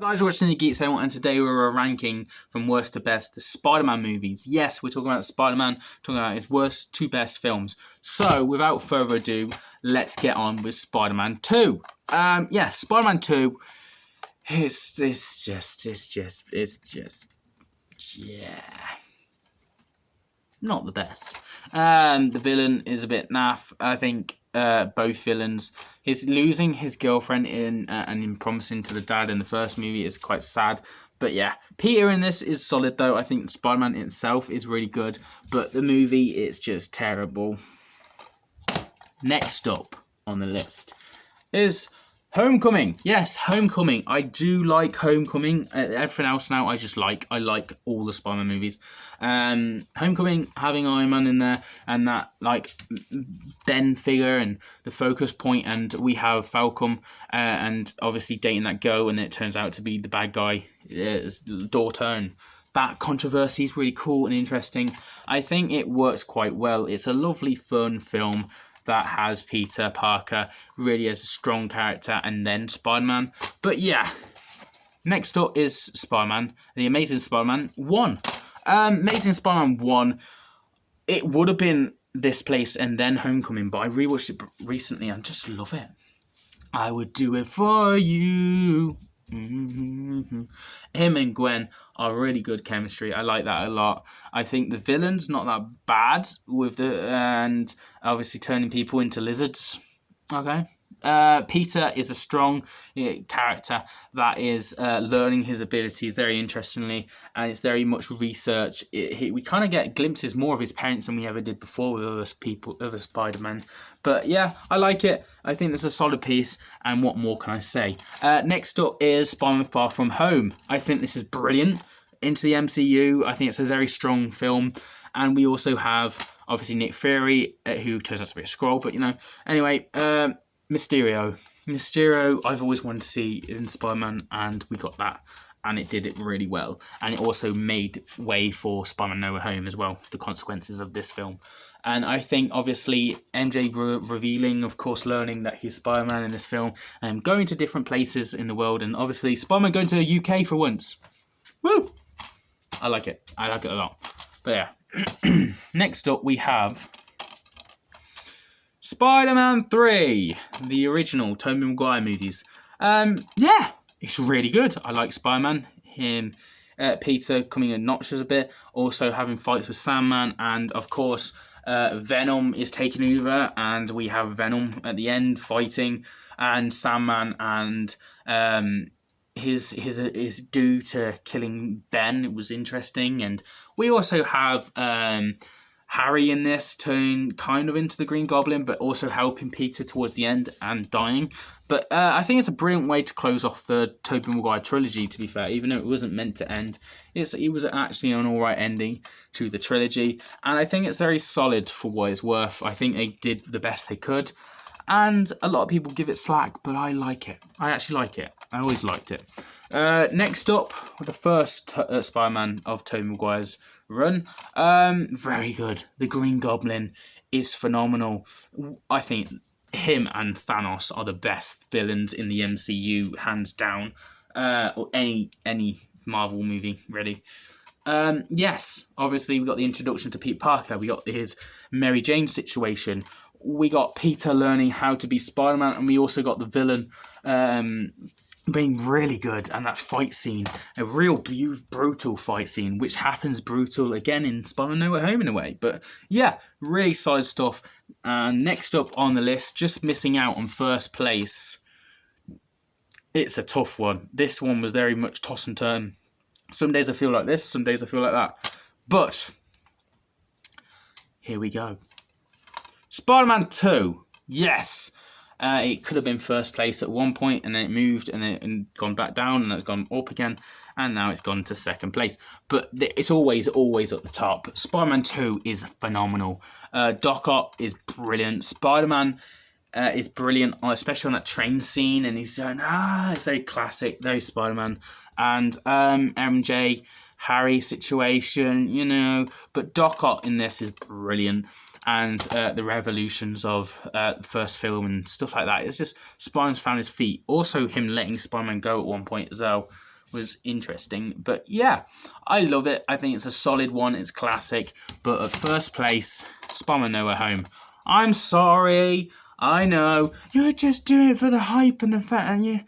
Guys, you're watching the Geek Channel, and today we're ranking from worst to best the Spider-Man movies. Yes, we're talking about Spider-Man, talking about his worst to best films. So, without further ado, let's get on with Spider-Man 2. Spider-Man 2. It's just, not the best. The villain is a bit naff. I think both villains. His losing his girlfriend and him promising to the dad in the first movie is quite sad. But yeah, Peter in this is solid though. I think Spider-Man itself is really good, but the movie is just terrible. Next up on the list is Homecoming. Yes, Homecoming. I do like Homecoming. Everything else now I just like. I like all the Spider-Man movies. Homecoming, having Iron Man in there and that like Ben figure and the focus point, and we have Falcon and obviously dating that girl, and it turns out to be the bad guy, daughter, and that controversy is really cool and interesting. I think it works quite well. It's a lovely, fun film that has Peter Parker really as a strong character, and then Spider-Man. But yeah, next up is Spider-Man, The Amazing Spider-Man 1. Amazing Spider-Man 1, it would have been this place and then Homecoming, but I rewatched it recently and just love it. I would do it for you. Mm-hmm. Him and Gwen are really good chemistry. I like that a lot. I think the villain's not that bad and obviously turning people into lizards. Okay. Peter is a strong character that is learning his abilities very interestingly, and it's very much research. We kind of get glimpses more of his parents than we ever did before with other Spider-Man. But yeah, I like it. I think it's a solid piece, and what more can I say? Next up is Spider-Man Far From Home. I think this is brilliant. Into the MCU, I think it's a very strong film. And we also have, obviously, Nick Fury, who turns out to be a Skrull, but you know. Anyway, Mysterio, I've always wanted to see in Spider-Man, and we got that, and it did it really well. And it also made way for Spider-Man No Way Home as well, the consequences of this film. And I think, obviously, MJ revealing, of course, learning that he's Spider-Man in this film, and going to different places in the world, and obviously Spider-Man going to the UK for once. Woo! I like it. I like it a lot. But yeah. Next up, we have Spider-Man 3, the original Tobey Maguire movies. It's really good. I like Spider-Man. Peter coming in notches a bit, also having fights with Sandman, and of course Venom is taking over, and we have Venom at the end fighting, and Sandman and his due to killing Ben. It was interesting, and we also have Harry in this turning kind of into the Green Goblin, but also helping Peter towards the end and dying. But I think it's a brilliant way to close off the Tobey Maguire trilogy, to be fair, even though it wasn't meant to end. It was actually an alright ending to the trilogy, and I think it's very solid for what it's worth. I think they did the best they could, and a lot of people give it slack, but I like it. I actually like it. I always liked it. Next up, the first Spider-Man of Tobey Maguire's run. Very good. The Green Goblin is phenomenal. I think him and Thanos are the best villains in the MCU, hands down. Or any Marvel movie, really. Yes, obviously we got the introduction to Pete Parker. We got his Mary Jane situation. We got Peter learning how to be Spider-Man, and we also got the villain being really good, and that fight scene, a real brutal fight scene, which happens brutal again in Spider-Man No Way Home in a way. But yeah, really solid stuff. And next up on the list, just missing out on first place. It's a tough one. This one was very much toss and turn. Some days I feel like this, some days I feel like that. But here we go. Spider-Man 2. Yes. It could have been first place at one point, and then it moved, and then gone back down, and it's gone up again, and now it's gone to second place. But it's always at the top. Spider-Man 2 is phenomenal. Doc Ock is brilliant. Spider-Man is brilliant, especially on that train scene, and he's going, it's very classic, very Spider-Man. And MJ, Harry situation, you know, but Doc Ock in this is brilliant. And the revolutions of the first film and stuff like that. It's just Spider-Man's found his feet. Also him letting Spider-Man go at one point as well. was interesting. But yeah, I love it. I think it's a solid one. It's classic. But at first place, Spider-Man No Way Home. I'm sorry. I know you're just doing it for the hype and the fact, and you.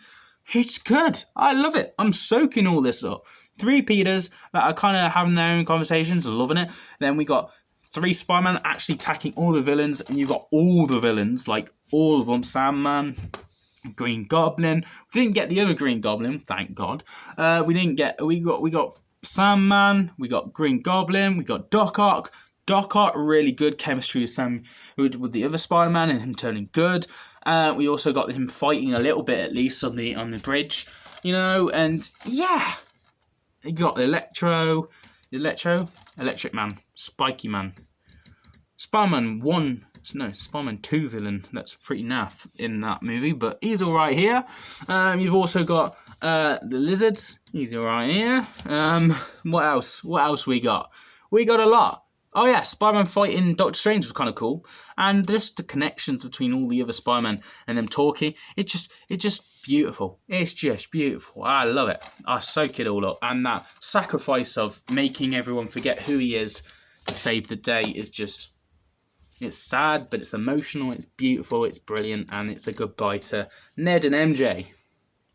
It's good. I love it. I'm soaking all this up. 3 Peters that are kind of having their own conversations, loving it. Then we got 3 Spider-Man actually attacking all the villains, and you got all the villains, like all of them. Sandman, Green Goblin. We didn't get the other Green Goblin, thank God. We got Sandman. We got Green Goblin. We got Doc Ock. Doc Ock, really good chemistry with the other Spider-Man and him turning good. We also got him fighting a little bit, at least, on the bridge, and yeah. You got the Electric Man, Spiky Man, Spider-Man 2 villain. That's pretty naff in that movie, but he's all right here. You've also got the Lizards. He's all right here. What else? What else we got? We got a lot. Oh yeah, Spider-Man fighting Doctor Strange was kind of cool, and just the connections between all the other Spider-Man and them talking. It's just beautiful. It's just beautiful. I love it. I soak it all up, and that sacrifice of making everyone forget who he is to save the day is just. It's sad, but it's emotional. It's beautiful. It's brilliant, and it's a goodbye to Ned and MJ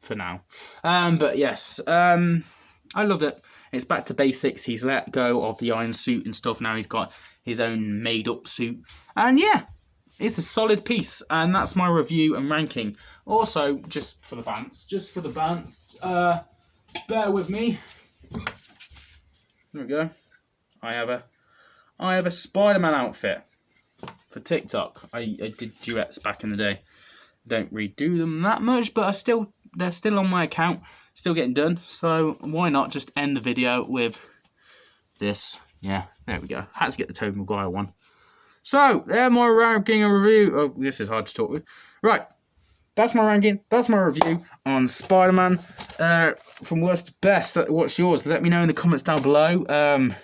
for now. But yes, I love it. It's back to basics. He's let go of the iron suit and stuff. Now he's got his own made-up suit. And yeah, it's a solid piece. And that's my review and ranking. Also, just for the bants, bear with me. There we go. I have a Spider-Man outfit for TikTok. I did duets back in the day. Don't redo them that much, but they're still on my account. Still getting done, so why not just end the video with this? Yeah, there we go. Had to get the Tobey Maguire one. So, there's my ranking and review. Oh, this is hard to talk with. Right, that's my ranking. That's my review on Spider-Man. From worst to best, what's yours? Let me know in the comments down below. And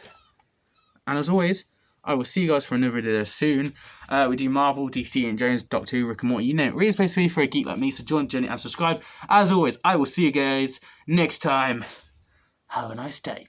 as always, I will see you guys for another video soon. We do Marvel, DC, and Jones, Doctor Who, Rick and Morty. You know, really space for me for a geek like me. So join the journey and subscribe. As always, I will see you guys next time. Have a nice day.